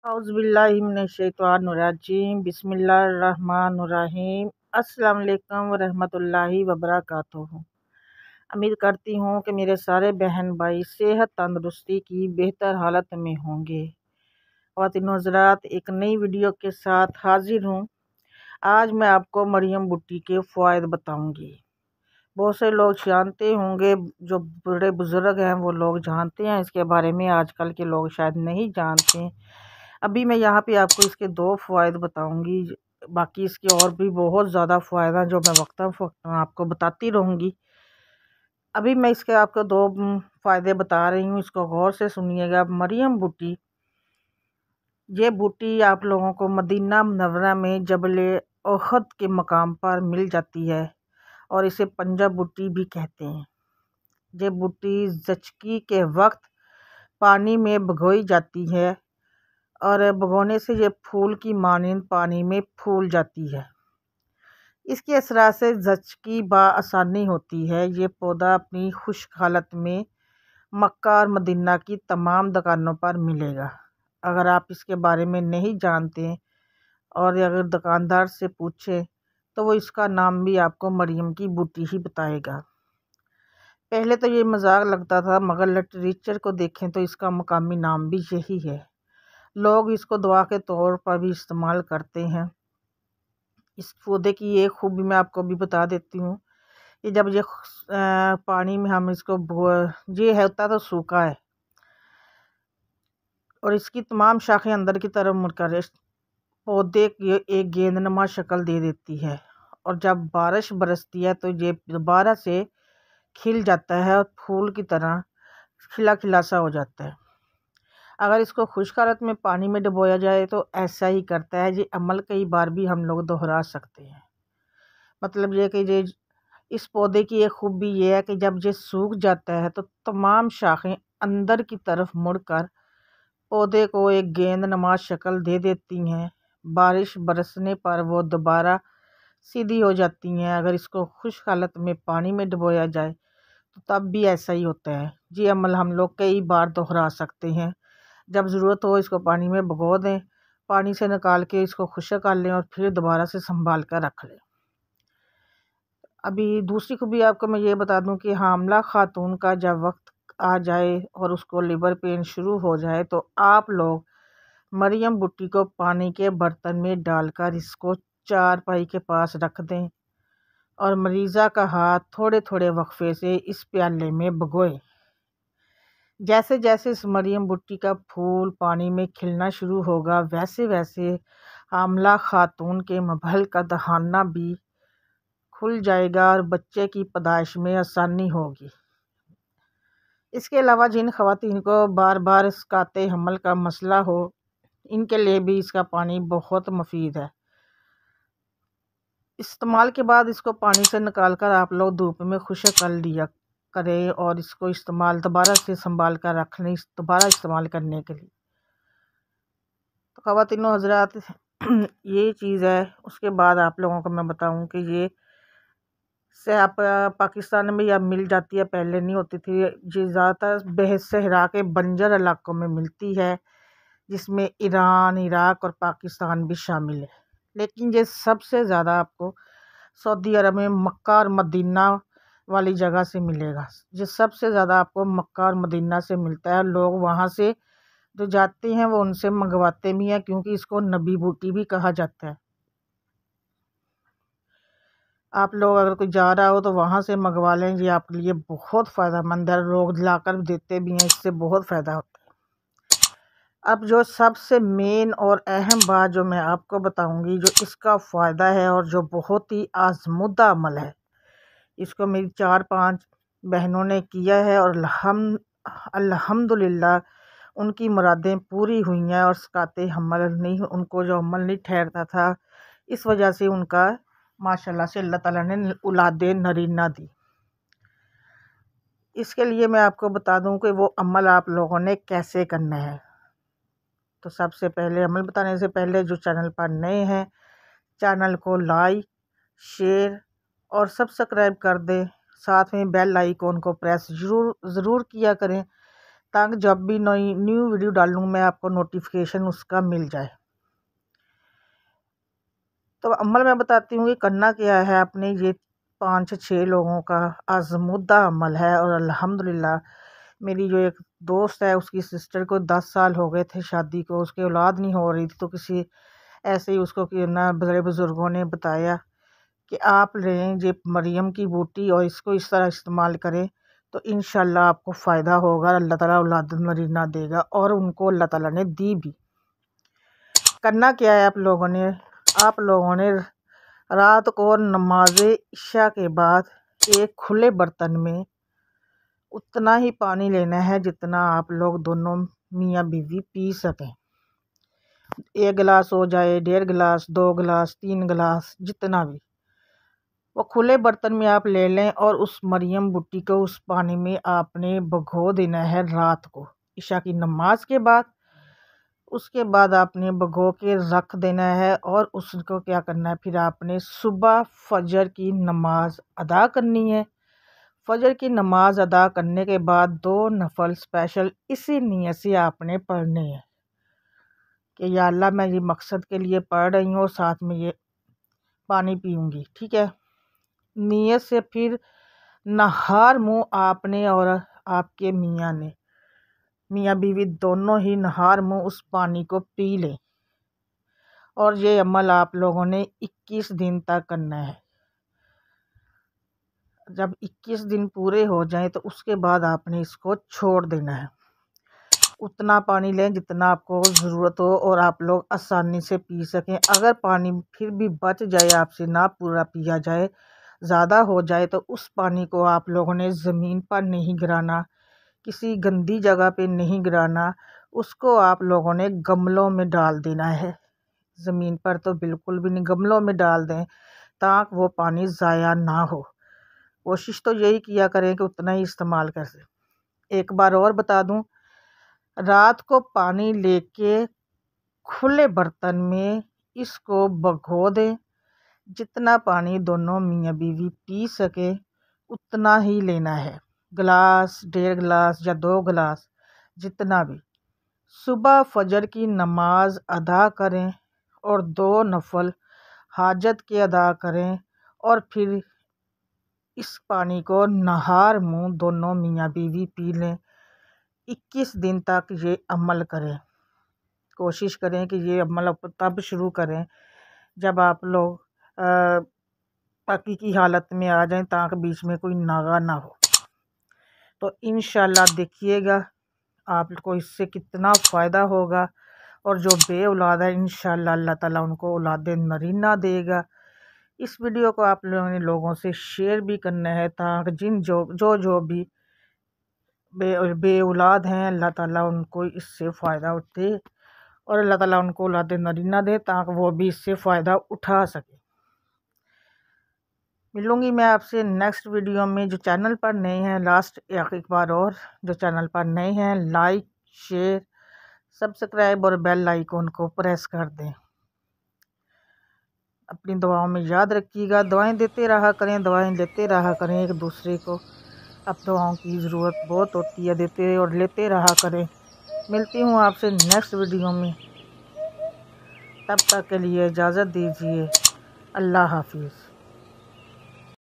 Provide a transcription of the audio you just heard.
औज़ुबिल्लाहिमिनश्शैतानिर्रजीम बिस्मिल्लाहिर्रहमानिर्रहीम अस्सलाम वालेकुम वरहमतुल्लाहि वबरकातुहू। उम्मीद करती हूँ कि मेरे सारे बहन भाई सेहत तंदुरुस्ती की बेहतर हालत में होंगे। ख़वातीन हज़रात, एक नई वीडियो के साथ हाजिर हूँ। आज मैं आपको मरियम बूटी के फ़वाइद बताऊँगी। बहुत से लोग जानते होंगे, जो बड़े बुज़ुर्ग हैं वो लोग जानते हैं इसके बारे में, आजकल के लोग शायद नहीं जानते। अभी मैं यहाँ पे आपको इसके 2 फ़वाइद बताऊँगी। बाकी इसके और भी बहुत ज़्यादा फ़वाइद हैं जो मैं वक्तन आपको बताती रहूँगी। अभी मैं इसके आपको 2 फ़ायदे बता रही हूँ, इसको गौर से सुनिएगा। मरियम बूटी, ये बूटी आप लोगों को मदीना मुनव्वरा में जबल उहद के मकाम पर मिल जाती है और इसे पंजा बूटी भी कहते हैं। ये बूटी ज़चकी के वक्त पानी में भिगोई जाती है और भिगोने से ये फूल की मानिंद पानी में फूल जाती है। इसके असरात से ज़चकी बआसानी होती है। ये पौधा अपनी खुश्क हालत में मक्का और मदीना की तमाम दुकानों पर मिलेगा। अगर आप इसके बारे में नहीं जानते और अगर दुकानदार से पूछें तो वो इसका नाम भी आपको मरियम की बूटी ही बताएगा। पहले तो ये मजाक लगता था, मगर लिटरेचर को देखें तो इसका मकामी नाम भी यही है। लोग इसको दवा के तौर पर भी इस्तेमाल करते हैं। इस पौधे की एक खूबी मैं आपको भी बता देती हूँ कि जब ये पानी में हम इसको ये है होता तो सूखा है और इसकी तमाम शाखें अंदर की तरफ मुड़कर पौधे की एक गेंदनुमा शक्ल दे देती है और जब बारिश बरसती है तो ये दोबारा से खिल जाता है और फूल की तरह खिला खिला सा हो जाता है। अगर इसको खुश्क हालत में पानी में डुबोया जाए तो ऐसा ही करता है। ये अमल कई बार भी हम लोग दोहरा सकते हैं। मतलब ये कि ये इस पौधे की एक खूबी ये है कि जब ये सूख जाता है तो तमाम शाखें अंदर की तरफ मुड़कर पौधे को एक गेंदनुमा शक्ल दे देती हैं। बारिश बरसने पर वो दोबारा सीधी हो जाती हैं। अगर इसको खुश्क हालत में पानी में डुबोया जाए तो तब भी ऐसा ही होता है। ये अमल हम लोग कई बार दोहरा सकते हैं। जब ज़रूरत हो इसको पानी में भिगो दें, पानी से निकाल के इसको खुश्क कर लें और फिर दोबारा से संभाल कर रख लें। अभी दूसरी खूबी आपको मैं ये बता दूं कि हामला खातून का जब वक्त आ जाए और उसको लिवर पेन शुरू हो जाए तो आप लोग मरियम बूटी को पानी के बर्तन में डालकर इसको चारपाई के पास रख दें और मरीज़ा का हाथ थोड़े थोड़े वक्फे से इस प्याले में भिगोएं। जैसे जैसे इस मरियम बूटी का फूल पानी में खिलना शुरू होगा, वैसे वैसे हामला खातून के मबहल का दहाना भी खुल जाएगा और बच्चे की पैदाइश में आसानी होगी। इसके अलावा जिन ख़वातीन को बार बार इसकाते हमल का मसला हो, इनके लिए भी इसका पानी बहुत मुफीद है। इस्तेमाल के बाद इसको पानी से निकाल कर आप लोग धूप में खुश्क कर लिया करें और इसको इस्तेमाल दोबारा से संभाल कर रख लें दोबारा इस्तेमाल करने के लिए। तो ख़वातीनो हज़रात, ये चीज़ है। उसके बाद आप लोगों को मैं बताऊं कि ये से आप पाकिस्तान में या मिल जाती है, पहले नहीं होती थी। ये ज़्यादातर बेसहरा के बंजर इलाकों में मिलती है, जिसमें ईरान, इराक और पाकिस्तान भी शामिल है। लेकिन ये सबसे ज़्यादा आपको सऊदी अरब में मक्का और मदीना वाली जगह से मिलेगा। ये सबसे ज़्यादा आपको मक्का और मदीना से मिलता है। लोग वहाँ से जो जाते हैं वो उनसे मंगवाते भी हैं, क्योंकि इसको नबी बूटी भी कहा जाता है। आप लोग अगर कोई जा रहा हो तो वहाँ से मंगवा लें, ये आपके लिए बहुत फ़ायदेमंद है। लोग लाकर देते भी हैं, इससे बहुत फ़ायदा होता है। अब जो सबसे मेन और अहम बात जो मैं आपको बताऊंगी, जो इसका फ़ायदा है और जो बहुत ही आज़मुदा अमल है, इसको मेरी 4-5 बहनों ने किया है और अल्हम्दुलिल्लाह उनकी मुरादें पूरी हुई हैं और इसकाते हमल नहीं, उनको जो अमल नहीं ठहरता था, इस वजह से उनका माशाल्लाह से अल्लाह ताला ने औलादे नरीना दी। इसके लिए मैं आपको बता दूं कि वो अमल आप लोगों ने कैसे करना है। तो सबसे पहले अमल बताने से पहले जो चैनल पर नए हैं, चैनल को लाइक, शेयर और सब्सक्राइब कर दें। साथ में बेल आइकॉन को प्रेस ज़रूर किया करें, ताकि जब भी नई न्यू वीडियो डालूँ मैं आपको नोटिफिकेशन उसका मिल जाए। तो अमल मैं बताती हूँ कि करना क्या है। आपने ये 5 से 6 लोगों का आज़मूदा अमल है और अल्हम्दुलिल्लाह मेरी जो एक दोस्त है उसकी सिस्टर को 10 साल हो गए थे शादी को, उसकी औलाद नहीं हो रही थी। तो किसी ऐसे ही उसको कि ना बड़े बुज़ुर्गों ने बताया कि आप लें ये मरियम की बूटी और इसको इस तरह इस्तेमाल करें तो इंशाल्लाह आपको फ़ायदा होगा। अल्लाह ताला औलाद नरीना देगा और उनको अल्लाह ताला ने दी भी। करना क्या है आप लोगों ने रात को नमाज इशा के बाद एक खुले बर्तन में उतना ही पानी लेना है जितना आप लोग दोनों मियाँ बीवी पी सकें। 1 गिलास हो जाए, 1.5 गिलास, 2 गिलास, 3 गिलास, जितना भी वो खुले बर्तन में आप ले लें। और उस मरियम बूटी को उस पानी में आपने भिगो देना है रात को इशा की नमाज के बाद। उसके बाद आपने भिगो के रख देना है और उसको क्या करना है, फिर आपने सुबह फजर की नमाज अदा करनी है। फजर की नमाज अदा करने के बाद 2 नफल स्पेशल इसी नीयत से आपने पढ़ने हैं कि या अल्लाह मैं ये मकसद के लिए पढ़ रही हूँ और साथ में ये पानी पीऊँगी, ठीक है। नीयत से फिर नहार मुँह आपने और आपके मियाँ बीवी दोनों ही नहार मुँह उस पानी को पी लें। और ये अमल आप लोगों ने 21 दिन तक करना है। जब 21 दिन पूरे हो जाएं तो उसके बाद आपने इसको छोड़ देना है। उतना पानी लें जितना आपको ज़रूरत हो और आप लोग आसानी से पी सकें। अगर पानी फिर भी बच जाए, आपसे ना पूरा पिया जाए, ज़्यादा हो जाए, तो उस पानी को आप लोगों ने ज़मीन पर नहीं गिराना, किसी गंदी जगह पे नहीं गिराना। उसको आप लोगों ने गमलों में डाल देना है। ज़मीन पर तो बिल्कुल भी नहीं, गमलों में डाल दें ताकि वो पानी ज़ाया ना हो। कोशिश तो यही किया करें कि उतना ही इस्तेमाल कर सकें। एक बार और बता दूं, रात को पानी लेके खुले बर्तन में इसको भिगो दें। जितना पानी दोनों मियाँ बीवी पी सके उतना ही लेना है, गिलास, 1.5 गिलास या 2 गिलास, जितना भी। सुबह फजर की नमाज अदा करें और 2 नफल हाजत के अदा करें और फिर इस पानी को नहार मुँह दोनों मियाँ बीवी पी लें। 21 दिन तक ये अमल करें। कोशिश करें कि ये अमल तब शुरू करें जब आप लोग पकी की हालत में आ जाएं ताकि बीच में कोई नागा ना हो। तो इंशाल्लाह देखिएगा आपको इससे कितना फ़ायदा होगा। और जो बे औलाद है इंशाल्लाह अल्लाह ताला उनको औलाद नरीना देगा। इस वीडियो को आप लोगों ने लोगों से शेयर भी करना है ताकि जो भी बे औलाद हैं अल्लाह ताला उनको इससे फ़ायदा उठे और अल्लाह ताला उनको औलाद नरीना दे ताकि वो भी इससे फ़ायदा उठा सके। मिलूँगी मैं आपसे नेक्स्ट वीडियो में। जो चैनल पर नए हैं, लास्ट एक बार और, जो चैनल पर नए हैं लाइक, शेयर, सब्सक्राइब और बेल आइकन को प्रेस कर दें। अपनी दुआओं में याद रखिएगा। दुआएं देते रहा करें, दुआएं लेते रहा करें एक दूसरे को। अब दुआओं की ज़रूरत बहुत होती है, देते और लेते रहा करें। मिलती हूँ आपसे नेक्स्ट वीडियो में, तब तक के लिए इजाज़त दीजिए। अल्लाह हाफिज़।